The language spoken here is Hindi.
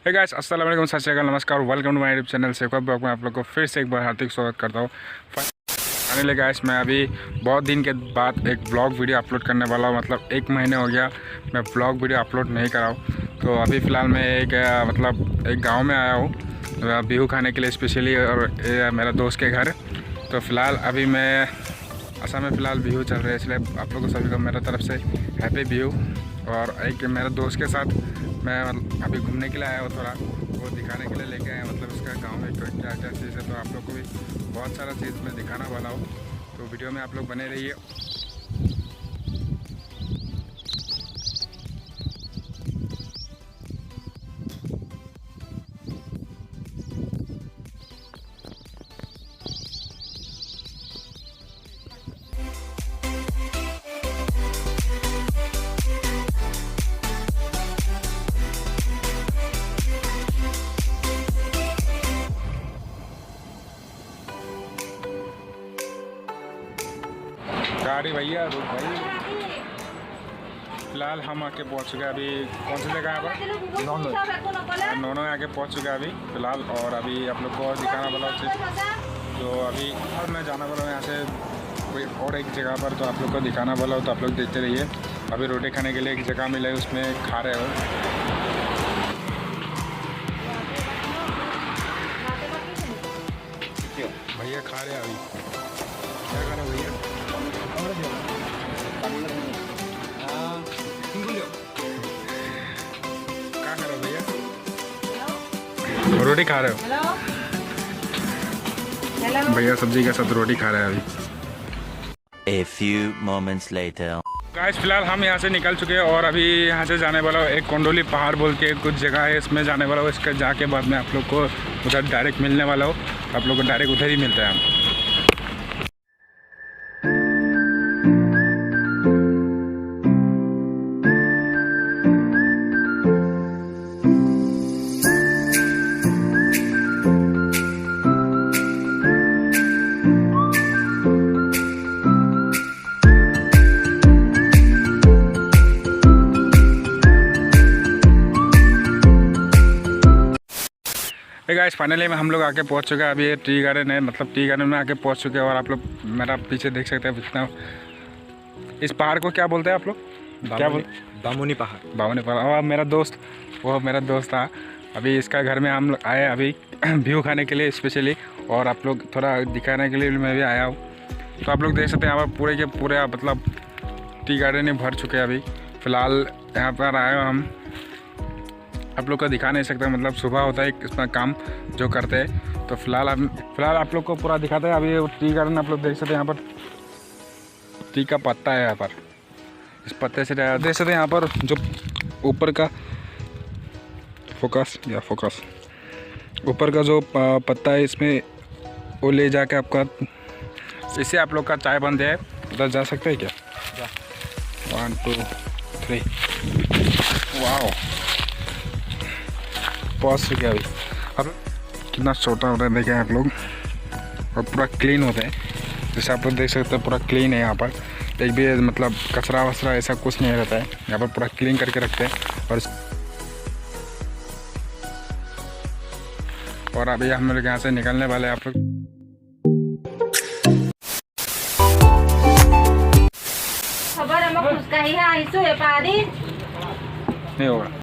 हे गाइस, अस्सलाम वालेकुम, सत श्री अकाल, नमस्कार, welcome to my YouTube channel से ब्लॉग में आप लोग को फिर से एक बार हार्दिक स्वागत करता हूँ। फाइनली गाइस, मैं अभी बहुत दिन के बाद एक ब्लॉग वीडियो अपलोड करने वाला हूँ। मतलब 1 महीने हो गया मैं ब्लॉग वीडियो अपलोड नहीं करा हूँ। तो अभी फ़िलहाल मैं एक गाँव में आया हूँ बिहू खाने के लिए स्पेशली, और मेरा दोस्त के घर। तो फ़िलहाल अभी मैं असम में फ़िलहाल बिहू चल रहे हैं, इसलिए आप लोगों को सभी को मेरा तरफ से हैप्पी बिहू। और एक मेरे दोस्त के साथ मैं अभी घूमने के लिए आया हूँ, थोड़ा वो दिखाने के लिए लेके आया, मतलब इसका गांव में क्या क्या चीज़ है। तो आप लोग को भी बहुत सारा चीज़ मैं दिखाना वाला हूँ, तो वीडियो में आप लोग बने रहिए। गाड़ी भैया रुक भाई। फिलहाल हम आके पहुंच चुके हैं अभी। कौन सी जगह है पर? नोनो आके पहुंच चुके हैं अभी फ़िलहाल। और अभी आप लोग को और दिखाना वाला चीज़, तो अभी और मैं जाना वाला हूँ यहाँ से कोई और एक जगह पर, तो आप लोग को दिखाना वाला हो, तो आप लोग देखते रहिए। अभी रोटी खाने के लिए एक जगह मिला है, उसमें खा रहे हो। भैया खा रहे हैं अभी। क्या खा रहे हो भैया? क्या खा रहे हो भैया? रोटी खा रहे हो? भैया सब्जी के साथ रोटी खा रहे हैं अभी। A few moments later. Guys, फिलहाल हम यहाँ से निकल चुके हैं और अभी यहाँ से जाने वाला हूँ। एक कोंडोली पहाड़ बोल के कुछ जगह है, इसमें जाने वाला हूँ। इसके जाके बाद में आप लोग को उधर डायरेक्ट मिलने वाला हूँ। आप लोग को डायरेक्ट उधर ही मिलता है हम। गाइस, फाइनली में हम लोग आके पहुंच चुके हैं। अभी ये टी गार्डन है, मतलब टी गार्डन में आके पहुंच चुके हैं। और आप लोग मेरा पीछे देख सकते हैं इतना। इस पहाड़ को क्या बोलते हैं आप लोग? क्या बोलते? बामुनी पहाड़। बामुनी पहाड़। और मेरा दोस्त था। अभी इसका घर में हम लोग आए अभी व्यू खाने के लिए स्पेशली, और आप लोग थोड़ा दिखाने के लिए मैं भी आया हूँ। तो आप लोग देख सकते हैं यहाँ पर पूरे के पूरे मतलब टी गार्डन ही भर चुके हैं। अभी फ़िलहाल यहाँ पर आए हम, आप लोग को दिखा नहीं सकते, मतलब सुबह होता है इसमें काम जो करते हैं। तो फिलहाल आप लोग को पूरा दिखाते हैं। अभी टी गार्डन आप लोग देख सकते हैं, यहाँ पर टी का पत्ता है। यहाँ पर इस पत्ते से देख सकते हैं, यहाँ पर जो ऊपर का फोकस ऊपर का जो पत्ता है, इसमें वो ले जाके आपका, इससे आप लोग का चाय बनते है। उधर जा सकते हैं क्या? 1 2 3। वाह, पहुँच चुके अभी। अब कितना छोटा होता है देखें आप लोग, और पूरा क्लीन होता है। जैसे आप लोग देख सकते हैं पूरा क्लीन है। यहाँ पर एक भी मतलब कचरा वचरा ऐसा कुछ नहीं रहता है। यहाँ पर पूरा क्लीन करके रखते हैं। और अभी हम लोग यहाँ से निकलने वाले हैं। आप लोग नहीं होगा।